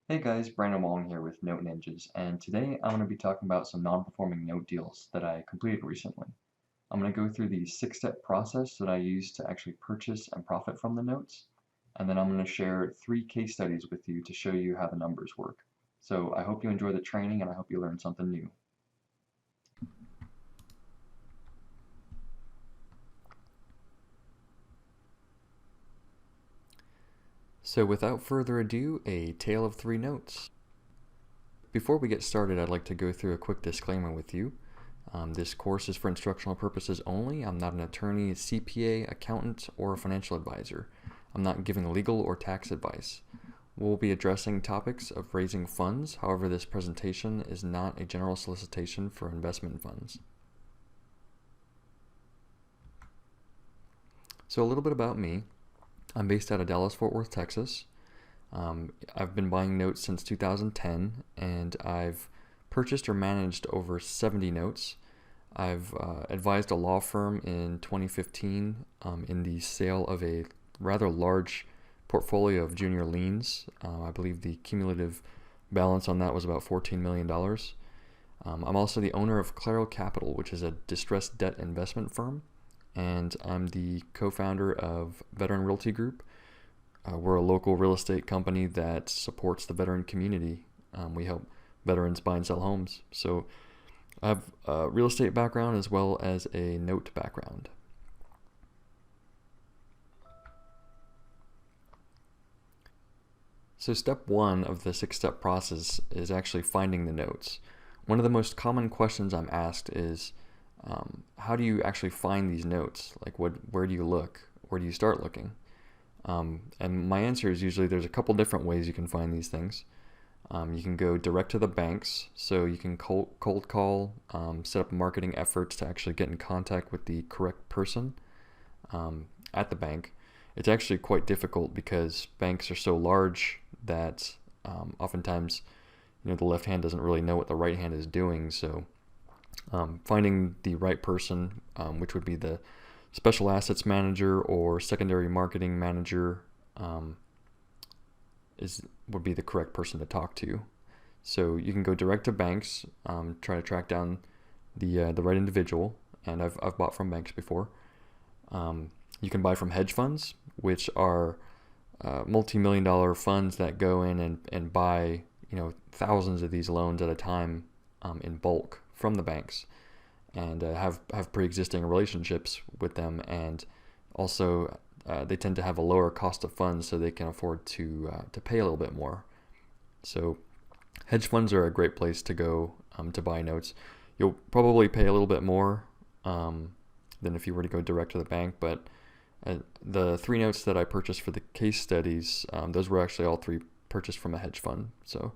Hey guys, Brandon Wong here with Note Ninjas, and today I'm going to be talking about some non-performing note deals that I completed recently. I'm going to go through the 6-step process that I use to actually purchase and profit from the notes, and then I'm going to share 3 case studies with you to show you how the numbers work. So I hope you enjoy the training and I hope you learn something new. So without further ado, a tale of 3 notes. Before we get started, I'd like to go through a quick disclaimer with you. This course is for instructional purposes only. I'm not an attorney, CPA, accountant, or a financial advisor. I'm not giving legal or tax advice. We'll be addressing topics of raising funds. However, this presentation is not a general solicitation for investment funds. So a little bit about me. I'm based out of Dallas-Fort Worth, Texas. I've been buying notes since 2010, and I've purchased or managed over 70 notes. I've advised a law firm in 2015 in the sale of a rather large portfolio of junior liens. I believe the cumulative balance on that was about $14 million. I'm also the owner of Claro Capital, which is a distressed debt investment firm, and I'm the co-founder of Veteran Realty Group. We're a local real estate company that supports the veteran community. We help veterans buy and sell homes. So I have a real estate background as well as a note background. So step 1 of the 6-step process is actually finding the notes. One of the most common questions I'm asked is, how do you actually find these notes? Like, where do you look? Where do you start looking? And my answer is usually there's a couple different ways you can find these things. You can go direct to the banks, so you can cold call, set up marketing efforts to actually get in contact with the correct person at the bank. It's actually quite difficult because banks are so large that oftentimes, the left hand doesn't really know what the right hand is doing. So finding the right person, which would be the special assets manager or secondary marketing manager, would be the correct person to talk to. So you can go direct to banks, try to track down the right individual, and I've bought from banks before. You can buy from hedge funds, which are multi-million-dollar funds that go in and buy thousands of these loans at a time in bulk from the banks, and have pre-existing relationships with them, and also they tend to have a lower cost of funds, so they can afford to pay a little bit more. So hedge funds are a great place to go to buy notes. You'll probably pay a little bit more than if you were to go direct to the bank, but the 3 notes that I purchased for the case studies, those were actually all 3 purchased from a hedge fund, so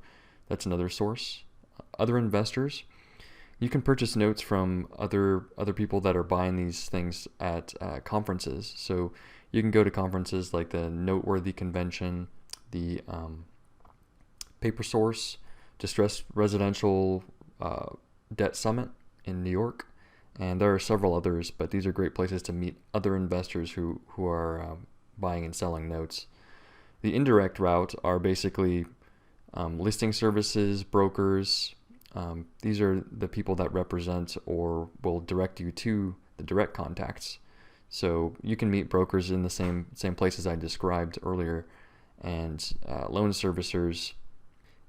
that's another source. Other investors, you can purchase notes from other people that are buying these things at conferences. So you can go to conferences like the Noteworthy Convention, the Paper Source, Distressed Residential Debt Summit in New York, and there are several others, but these are great places to meet other investors who are buying and selling notes. The indirect route are basically listing services, brokers. These are the people that represent or will direct you to the direct contacts. So you can meet brokers in the same places I described earlier, and loan servicers,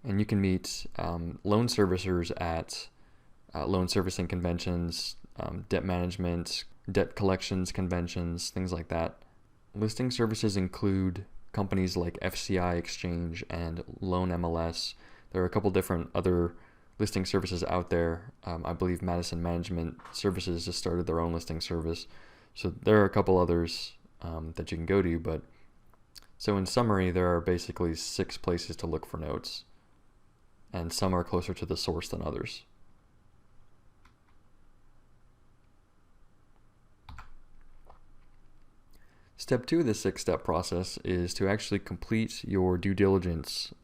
and you can meet loan servicers at loan servicing conventions, debt management, debt collections conventions, things like that. Listing services include companies like FCI Exchange and Loan MLS. There are a couple different other listing services out there. I believe Madison Management Services just started their own listing service. So there are a couple others that you can go to. But so in summary, there are basically 6 places to look for notes, and some are closer to the source than others. Step 2 of the 6-step process is to actually complete your due diligence.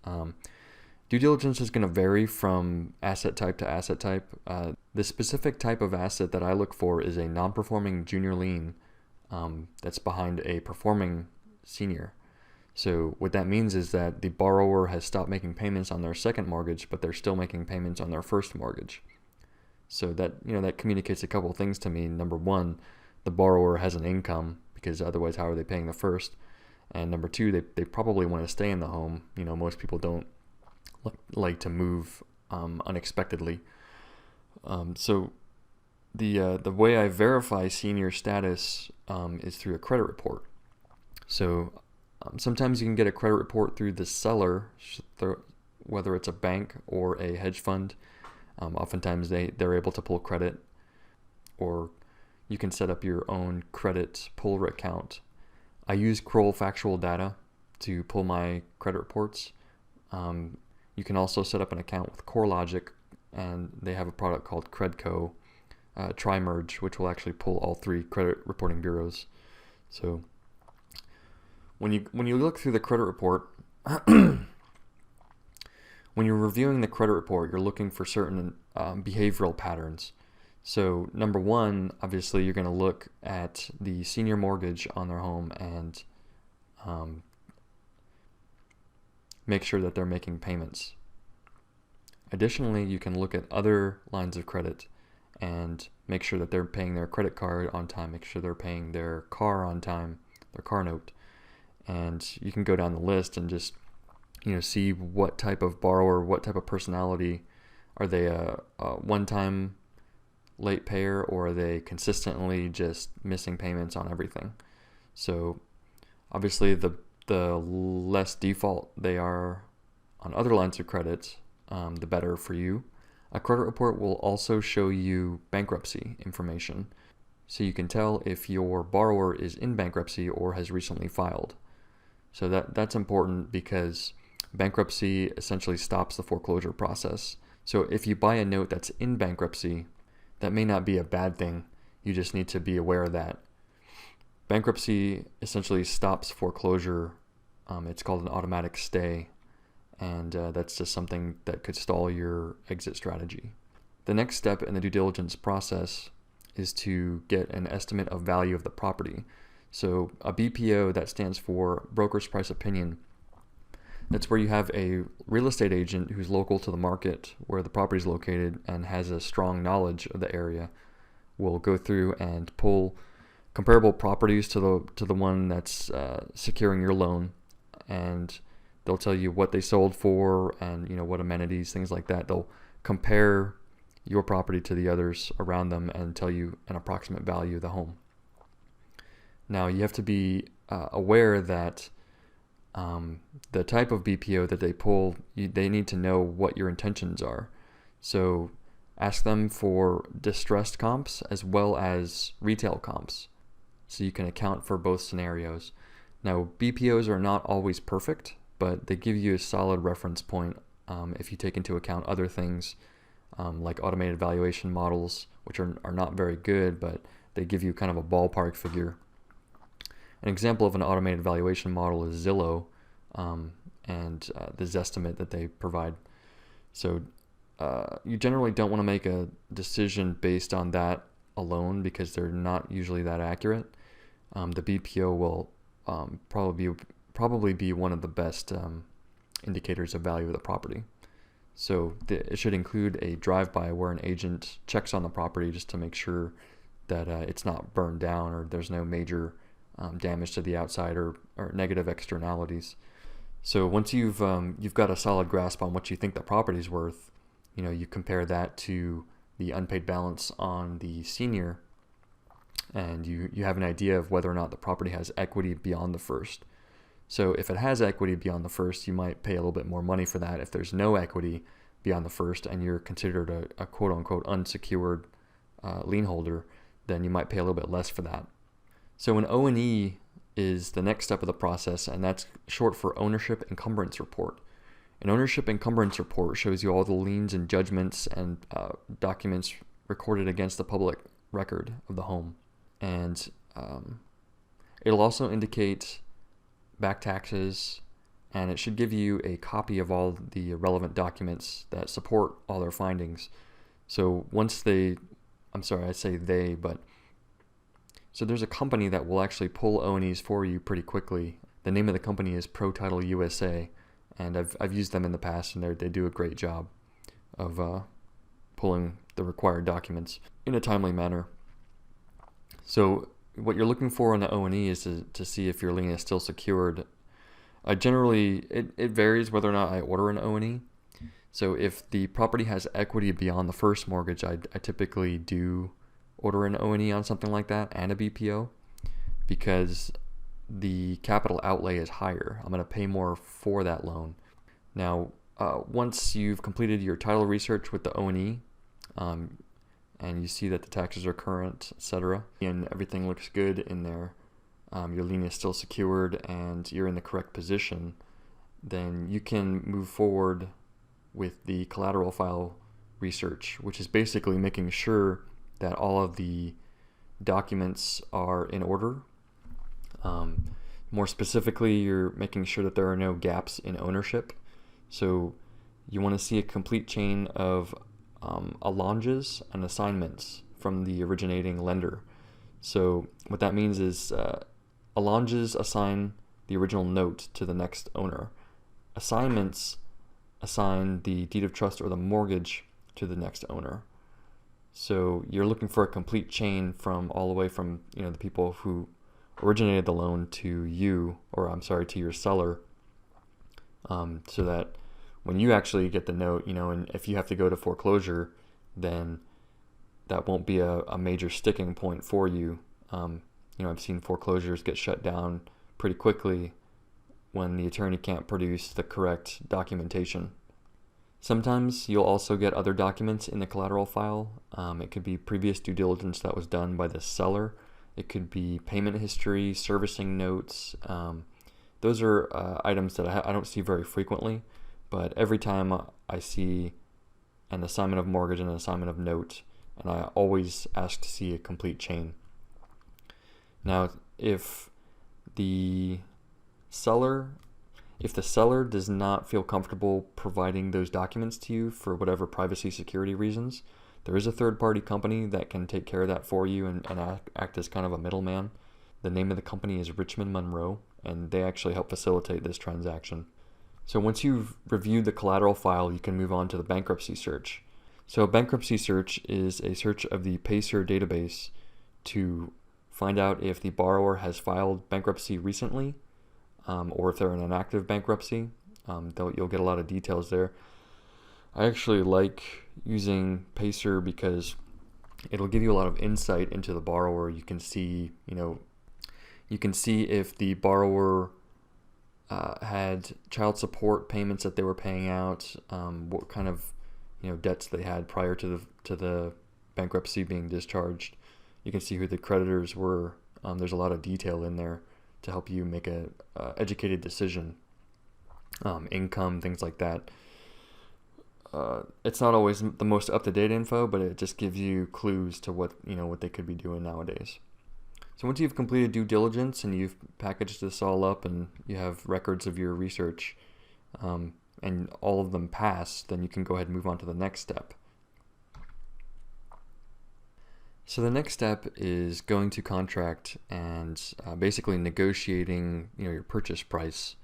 Due diligence is going to vary from asset type to asset type. The specific type of asset that I look for is a non-performing junior lien that's behind a performing senior. So what that means is that the borrower has stopped making payments on their second mortgage, but they're still making payments on their first mortgage. So that communicates a couple of things to me. Number one, the borrower has an income, because otherwise how are they paying the first? And number two, they probably want to stay in the home. Most people don't like to move unexpectedly. So the way I verify senior status is through a credit report. So sometimes you can get a credit report through the seller, whether it's a bank or a hedge fund. Oftentimes they're able to pull credit, or you can set up your own credit pull account. I use Kroll Factual Data to pull my credit reports. You can also set up an account with CoreLogic, and they have a product called Credco Tri-Merge, which will actually pull all three credit reporting bureaus. So when you look through the credit report, when you're reviewing the credit report, you're looking for certain behavioral patterns. So number one, obviously, you're going to look at the senior mortgage on their home and make sure that they're making payments. Additionally, you can look at other lines of credit and make sure that they're paying their credit card on time, make sure they're paying their car on time, their car note. And you can go down the list and just see what type of borrower, what type of personality. Are they a one-time late payer, or are they consistently just missing payments on everything? So obviously the less default they are on other lines of credit, the better for you. A credit report will also show you bankruptcy information, so you can tell if your borrower is in bankruptcy or has recently filed. So that's important, because bankruptcy essentially stops the foreclosure process. So if you buy a note that's in bankruptcy, that may not be a bad thing. You just need to be aware of that. Bankruptcy essentially stops foreclosure. It's called an automatic stay, and that's just something that could stall your exit strategy. The next step in the due diligence process is to get an estimate of value of the property. So a BPO, that stands for Broker's Price Opinion. That's where you have a real estate agent who's local to the market where the property is located and has a strong knowledge of the area, will go through and pull comparable properties to the one that's securing your loan, and they'll tell you what they sold for and what amenities, things like that. They'll compare your property to the others around them and tell you an approximate value of the home. Now you have to be aware that the type of BPO that they pull, they need to know what your intentions are. So ask them for distressed comps as well as retail comps, so you can account for both scenarios. Now, BPOs are not always perfect, but they give you a solid reference point if you take into account other things like automated valuation models, which are not very good, but they give you kind of a ballpark figure. An example of an automated valuation model is Zillow and the Zestimate that they provide. So you generally don't want to make a decision based on that alone, because they're not usually that accurate. The BPO will probably be one of the best indicators of value of the property. So it should include a drive-by where an agent checks on the property just to make sure that it's not burned down or there's no major damage to the outside or negative externalities. So once you've got a solid grasp on what you think the property's worth, you compare that to the unpaid balance on the senior, and you have an idea of whether or not the property has equity beyond the first. So if it has equity beyond the first, you might pay a little bit more money for that. If there's no equity beyond the first and you're considered a quote-unquote unsecured lien holder, then you might pay a little bit less for that. So an O&E is the next step of the process, and that's short for Ownership Encumbrance Report. An Ownership Encumbrance Report shows you all the liens and judgments and documents recorded against the public record of the home. And it'll also indicate back taxes, and it should give you a copy of all the relevant documents that support all their findings. So once I'm sorry, I say they, but so there's a company that will actually pull O&Es for you pretty quickly. The name of the company is ProTitle USA, and I've used them in the past, and they do a great job of pulling the required documents in a timely manner. So what you're looking for on the O&E is to see if your lien is still secured. Generally, it varies whether or not I order an O&E. So if the property has equity beyond the first mortgage, I typically do order an O&E on something like that and a BPO, because the capital outlay is higher. I'm going to pay more for that loan. Now, once you've completed your title research with the O&E, and you see that the taxes are current, etc., and everything looks good in there, your lien is still secured and you're in the correct position, then you can move forward with the collateral file research, which is basically making sure that all of the documents are in order. More specifically, you're making sure that there are no gaps in ownership. So you want to see a complete chain of allonges and assignments from the originating lender. So what that means is allonges assign the original note to the next owner. Assignments assign the deed of trust or the mortgage to the next owner. So you're looking for a complete chain from all the way from the people who originated the loan to you, or I'm sorry, to your seller, so that when you actually get the note, and if you have to go to foreclosure, then that won't be a major sticking point for you. I've seen foreclosures get shut down pretty quickly when the attorney can't produce the correct documentation. Sometimes you'll also get other documents in the collateral file. It could be previous due diligence that was done by the seller. It could be payment history, servicing notes. Those are items that I don't see very frequently, but every time I see an assignment of mortgage and an assignment of note, and I always ask to see a complete chain. Now, if the seller does not feel comfortable providing those documents to you for whatever privacy security reasons, there is a third-party company that can take care of that for you and act as kind of a middleman. The name of the company is Richmond Monroe, and they actually help facilitate this transaction. So once you've reviewed the collateral file, you can move on to the bankruptcy search. So a bankruptcy search is a search of the Pacer database to find out if the borrower has filed bankruptcy recently, or if they're in an active bankruptcy. You'll get a lot of details there. I actually like using Pacer because it'll give you a lot of insight into the borrower. You can see if the borrower had child support payments that they were paying out, what kind of debts they had prior to the bankruptcy being discharged. You can see who the creditors were. There's a lot of detail in there to help you make a educated decision. Income, things like that. It's not always the most up-to-date info, but it just gives you clues to what they could be doing nowadays. So once you've completed due diligence and you've packaged this all up and you have records of your research, and all of them pass, then you can go ahead and move on to the next step. So the next step is going to contract and basically negotiating your purchase price.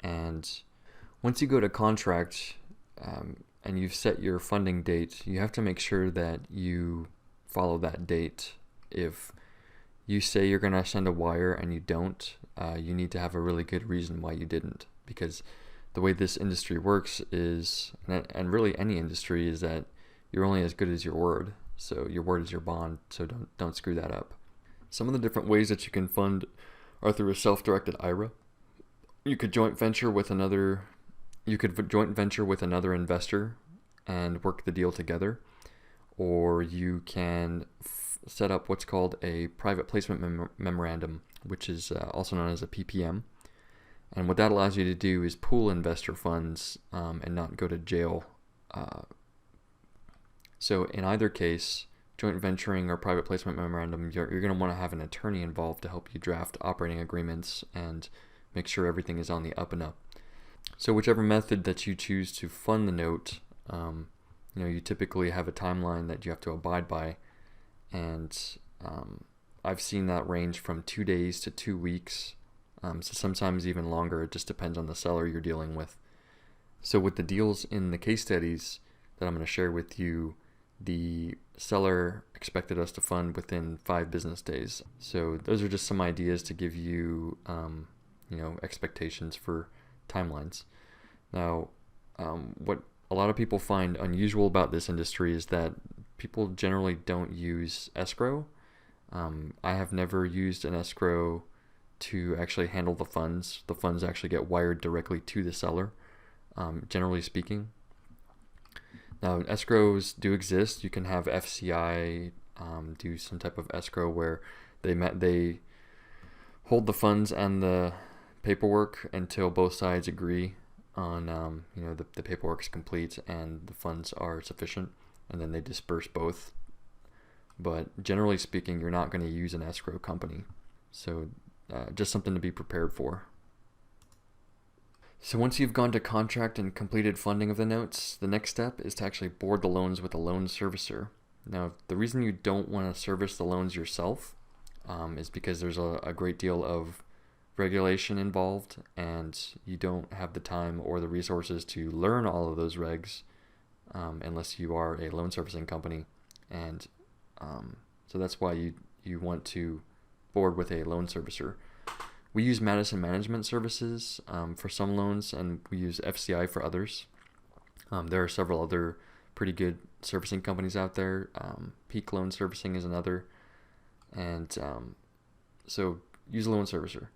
And once you go to contract and you've set your funding date, you have to make sure that you follow that date. If you say you're going to send a wire and you don't, you need to have a really good reason why you didn't, because the way this industry works is, and really any industry, is that you're only as good as your word. So your word is your bond, so don't screw that up. Some of the different ways that you can fund are through a self-directed IRA. You could joint venture with another investor and work the deal together, or you can set up what's called a private placement memorandum, which is also known as a PPM. And what that allows you to do is pool investor funds and not go to jail. So in either case, joint venturing or private placement memorandum, you're going to want to have an attorney involved to help you draft operating agreements and make sure everything is on the up and up. So whichever method that you choose to fund the note, you typically have a timeline that you have to abide by, and I've seen that range from 2 days to 2 weeks, so sometimes even longer. It just depends on the seller you're dealing with. So with the deals in the case studies that I'm going to share with you, the seller expected us to fund within 5 business days. So those are just some ideas to give you, expectations for timelines. Now, what a lot of people find unusual about this industry is that people generally don't use escrow. I have never used an escrow to actually handle the funds. The funds actually get wired directly to the seller, generally speaking. Now, escrows do exist. You can have FCI do some type of escrow where they hold the funds and the paperwork until both sides agree on the paperwork is complete and the funds are sufficient, and then they disperse both. But generally speaking, you're not going to use an escrow company, so just something to be prepared for. So once you've gone to contract and completed funding of the notes, the next step is to actually board the loans with a loan servicer. Now, the reason you don't want to service the loans yourself is because there's a great deal of regulation involved, and you don't have the time or the resources to learn all of those regs unless you are a loan servicing company. And so that's why you want to board with a loan servicer. We use Madison Management Services for some loans, and we use FCI for others. There are several other pretty good servicing companies out there. Peak Loan Servicing is another. And so use a loan servicer.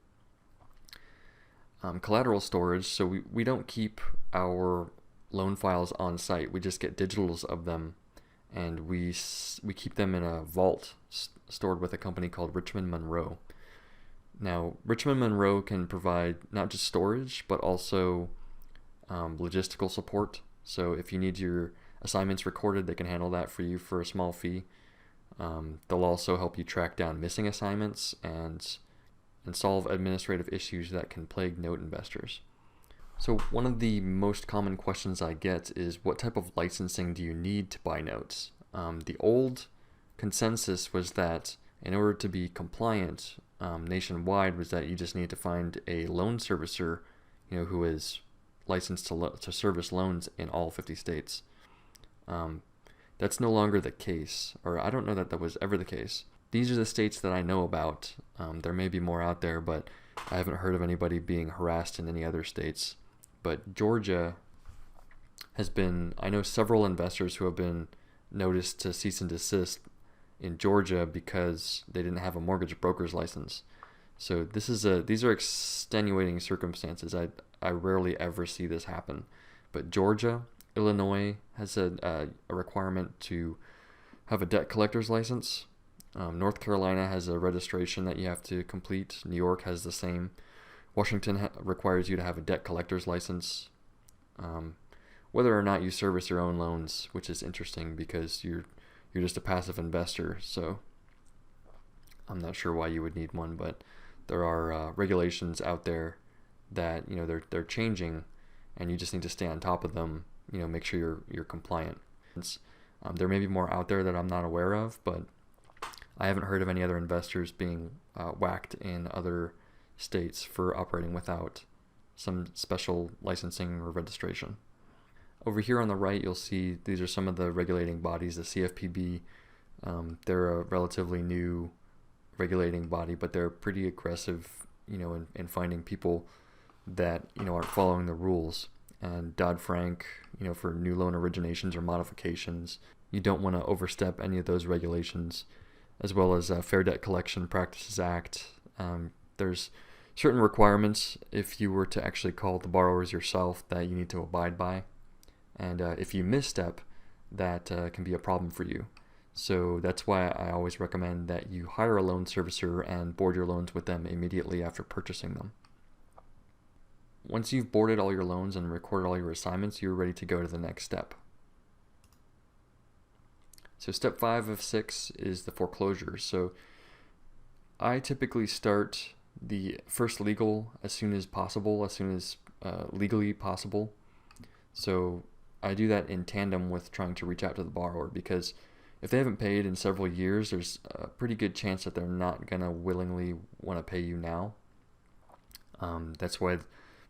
Collateral storage, so we don't keep our loan files on site. We just get digitals of them, and we keep them in a vault stored with a company called Richmond Monroe. Now, Richmond Monroe can provide not just storage, but also logistical support. So if you need your assignments recorded, they can handle that for you for a small fee. They'll also help you track down missing assignments and solve administrative issues that can plague note investors. So one of the most common questions I get is, what type of licensing do you need to buy notes? The old consensus was that in order to be compliant nationwide was that you just need to find a loan servicer, who is licensed to service loans in all 50 states. That's no longer the case, or I don't know that was ever the case. These are the states that I know about. There may be more out there, but I haven't heard of anybody being harassed in any other states. But Georgia has been, I know several investors who have been noticed to cease and desist in Georgia because they didn't have a mortgage broker's license. So these are extenuating circumstances. I rarely ever see this happen. But Georgia, Illinois has a requirement to have a debt collector's license. North Carolina has a registration that you have to complete. New York has the same. Washington requires you to have a debt collector's license. Whether or not you service your own loans, which is interesting because you're just a passive investor, so I'm not sure why you would need one, but there are regulations out there that they're changing, and you just need to stay on top of them. Make sure you're compliant. There may be more out there that I'm not aware of, but I haven't heard of any other investors being whacked in other states for operating without some special licensing or registration. Over here on the right, you'll see these are some of the regulating bodies, the CFPB. They're a relatively new regulating body, but they're pretty aggressive, in finding people that, aren't following the rules. And Dodd-Frank, for new loan originations or modifications, you don't want to overstep any of those regulations, as well as Fair Debt Collection Practices Act. There's certain requirements if you were to actually call the borrowers yourself that you need to abide by. And if you misstep, that can be a problem for you. So that's why I always recommend that you hire a loan servicer and board your loans with them immediately after purchasing them. Once you've boarded all your loans and recorded all your assignments, you're ready to go to the next step. So step 5 of 6 is the foreclosure. So I typically start the first legal as soon as possible, as soon as legally possible. So I do that in tandem with trying to reach out to the borrower, because if they haven't paid in several years, there's a pretty good chance that they're not going to willingly want to pay you now. That's why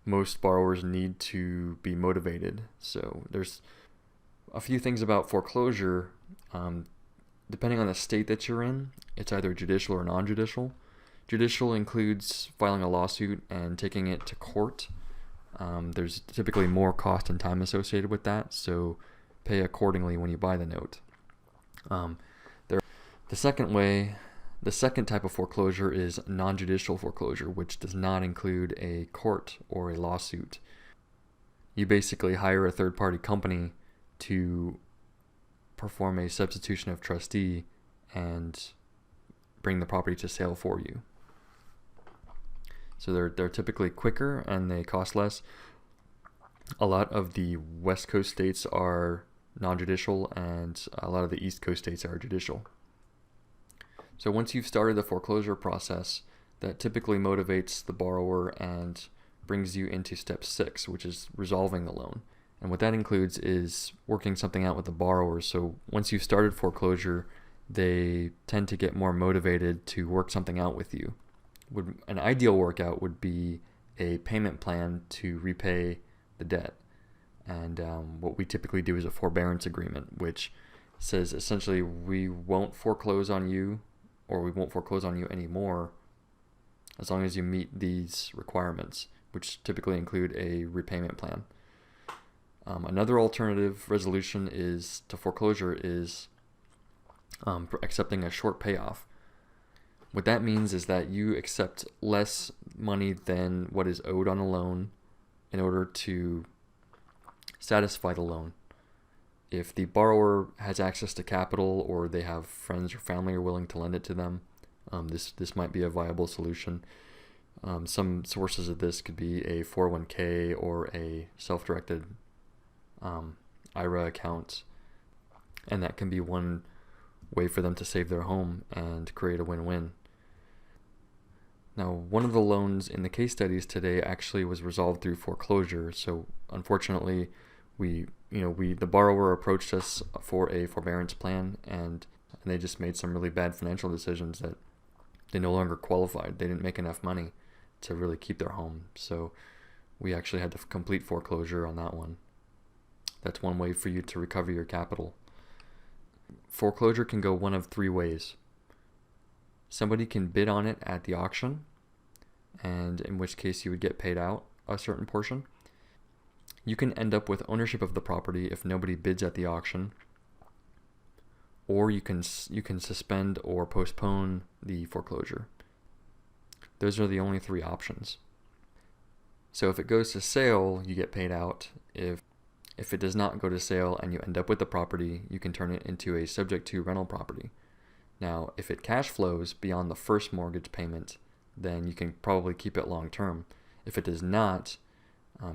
most borrowers need to be motivated. So there's a few things about foreclosure. Depending on the state that you're in, it's either judicial or non-judicial. Judicial includes filing a lawsuit and taking it to court. There's typically more cost and time associated with that, so pay accordingly when you buy the note. The second type of foreclosure is non-judicial foreclosure, which does not include a court or a lawsuit. You basically hire a third-party company to perform a substitution of trustee and bring the property to sale for you. So they're typically quicker and they cost less. A lot of the West Coast states are non-judicial and a lot of the East Coast states are judicial. So once you've started the foreclosure process, that typically motivates the borrower and brings you into step 6, which is resolving the loan. And what that includes is working something out with the borrower. So once you've started foreclosure, they tend to get more motivated to work something out with you. An ideal workout would be a payment plan to repay the debt. And what we typically do is a forbearance agreement, which says essentially we won't foreclose on you, or we won't foreclose on you anymore as long as you meet these requirements, which typically include a repayment plan. Another alternative resolution to foreclosure is accepting a short payoff. What that means is that you accept less money than what is owed on a loan in order to satisfy the loan. If the borrower has access to capital, or they have friends or family who are willing to lend it to them, this might be a viable solution. Some sources of this could be a 401k or a self-directed IRA account, and that can be one way for them to save their home and create a win-win. Now, one of the loans in the case studies today actually was resolved through foreclosure. So unfortunately, the borrower approached us for a forbearance plan, and they just made some really bad financial decisions that they no longer qualified. They didn't make enough money to really keep their home. So we actually had to complete foreclosure on that one. That's one way for you to recover your capital. Foreclosure can go one of 3 ways. Somebody can bid on it at the auction, and in which case you would get paid out a certain portion. You can end up with ownership of the property if nobody bids at the auction, or you can suspend or postpone the foreclosure. Those are the only 3 options. So if it goes to sale, you get paid out. If it does not go to sale and you end up with the property, you can turn it into a subject to rental property. Now, if it cash flows beyond the first mortgage payment, then you can probably keep it long term. If it does not,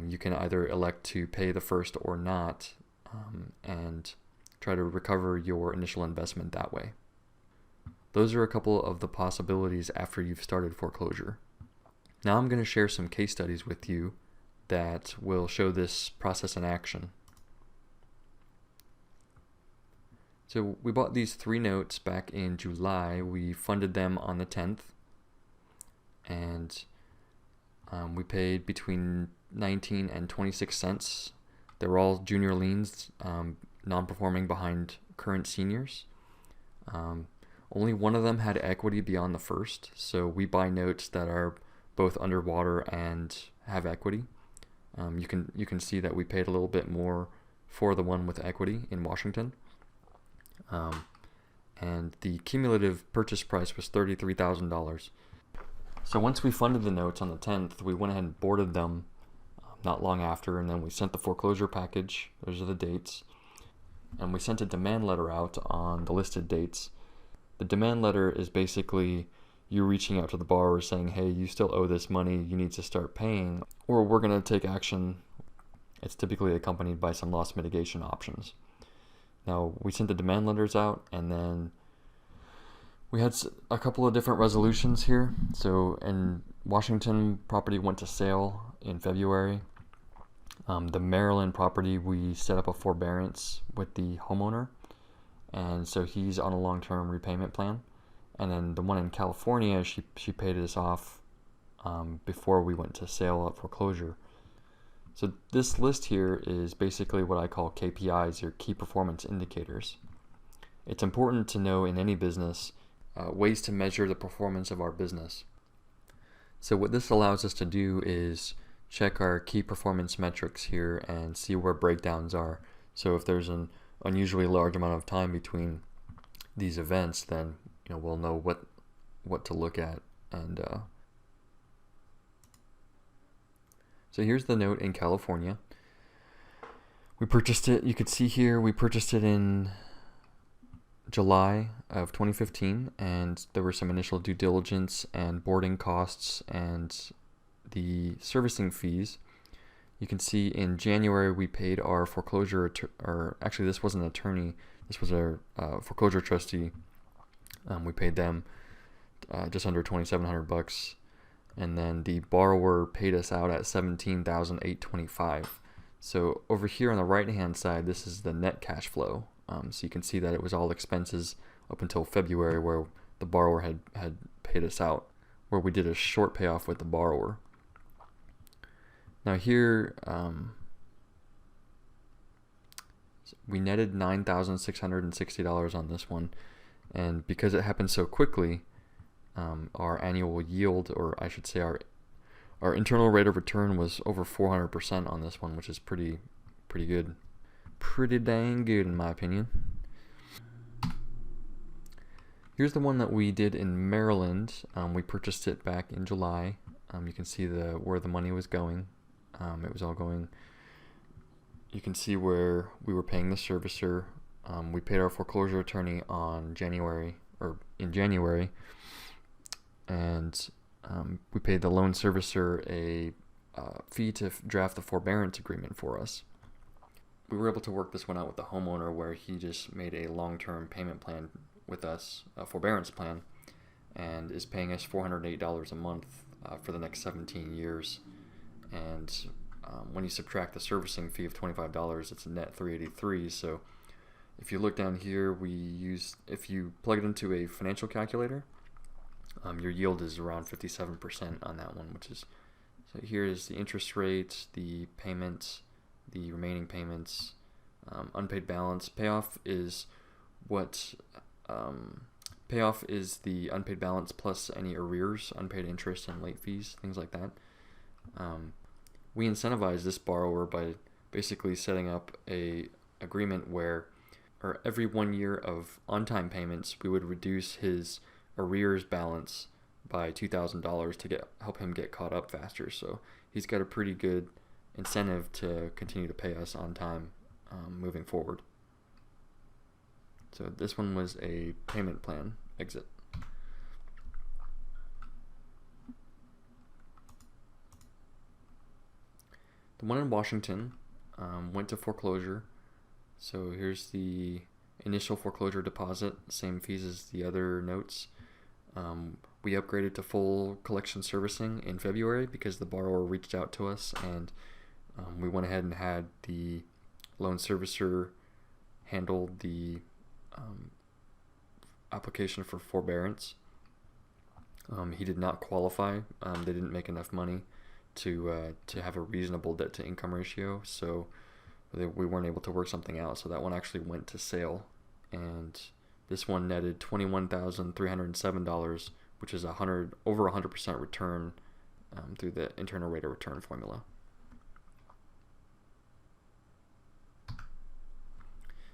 you can either elect to pay the first or not, and try to recover your initial investment that way. Those are a couple of the possibilities after you've started foreclosure. Now I'm going to share some case studies with you that will show this process in action. So we bought these 3 notes back in July. We funded them on the 10th, and we paid between 19 and 26 cents. They were all junior liens, non-performing behind current seniors. Only one of them had equity beyond the first, so we buy notes that are both underwater and have equity. You can see that we paid a little bit more for the one with equity in Washington. And the cumulative purchase price was $33,000. So once we funded the notes on the 10th, we went ahead and boarded them not long after, and then we sent the foreclosure package. Those are the dates. And we sent a demand letter out on the listed dates. The demand letter is basically you reaching out to the borrower saying, hey, you still owe this money, you need to start paying, or we're going to take action. It's typically accompanied by some loss mitigation options. Now, we sent the demand letters out, and then we had a couple of different resolutions here. So in Washington, property went to sale in February. The Maryland property, we set up a forbearance with the homeowner, and so he's on a long-term repayment plan. And then the one in California, she paid us off before we went to sale at foreclosure. So this list here is basically what I call KPIs, or key performance indicators. It's important to know in any business ways to measure the performance of our business. So what this allows us to do is check our key performance metrics here and see where breakdowns are. So if there's an unusually large amount of time between these events, then we'll know what to look at. And so here's the note in California. We purchased it. You could see here we purchased it in July of 2015, and there were some initial due diligence and boarding costs and the servicing fees. You can see in January we paid our foreclosure, or actually this wasn't an attorney, this was our foreclosure trustee. We paid them just under $2,700, and then the borrower paid us out at $17,825. So over here on the right hand side, this is the net cash flow. So you can see that it was all expenses up until February, where the borrower had paid us out, where we did a short payoff with the borrower. Now here, we netted $9,660 on this one, and because it happened so quickly, our annual yield, or I should say our internal rate of return, was over 400% on this one, which is pretty good. Pretty dang good in my opinion. Here's the one that we did in Maryland. We purchased it back in July. You can see where the money was going. It was all going. You can see where we were paying the servicer. We paid our foreclosure attorney in January, and we paid the loan servicer a fee to draft the forbearance agreement for us. We were able to work this one out with the homeowner, where he just made a long-term payment plan with us, a forbearance plan, and is paying us $408 a month for the next 17 years. And when you subtract the servicing fee of $25, it's a net $383. So if you look down here, if you plug it into a financial calculator, your yield is around 57% on that one, so here is the interest rate, the payments, the remaining payments, unpaid balance. Payoff is the unpaid balance plus any arrears, unpaid interest, and late fees, things like that. We incentivize this borrower by basically setting up a agreement where, or every 1 year of on-time payments, we would reduce his arrears balance by $2,000 to help him get caught up faster. So he's got a pretty good incentive to continue to pay us on time moving forward. So this one was a payment plan exit. The one in Washington went to foreclosure. So here's the initial foreclosure deposit, same fees as the other notes. We upgraded to full collection servicing in February because the borrower reached out to us, and we went ahead and had the loan servicer handle the application for forbearance. He did not qualify. They didn't make enough money to have a reasonable debt to income ratio, so we weren't able to work something out. So that one actually went to sale, and this one netted $21,307, which is over 100% return through the internal rate of return formula.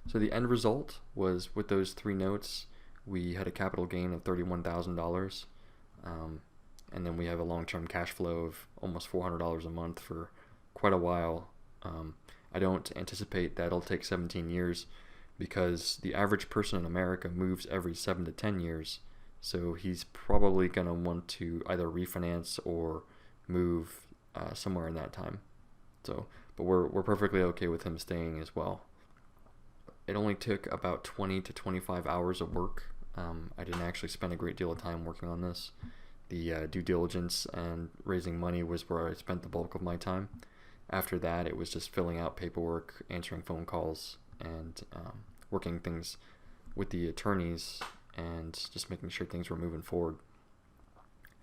So the end result was, with those three notes, we had a capital gain of $31,000, and then we have a long-term cash flow of almost $400 a month for quite a while. I don't anticipate that it'll take 17 years because the average person in America moves every 7 to 10 years. So he's probably going to want to either refinance or move somewhere in that time. So, but we're perfectly okay with him staying as well. It only took about 20 to 25 hours of work. I didn't actually spend a great deal of time working on this. The due diligence and raising money was where I spent the bulk of my time. After that, it was just filling out paperwork, answering phone calls, and working things with the attorneys and just making sure things were moving forward.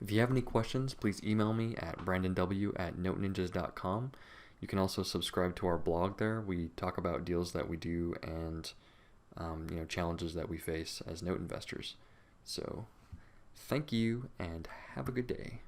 If you have any questions, please email me at brandonw@noteninjas.com. You can also subscribe to our blog there. We talk about deals that we do and challenges that we face as note investors. So thank you and have a good day.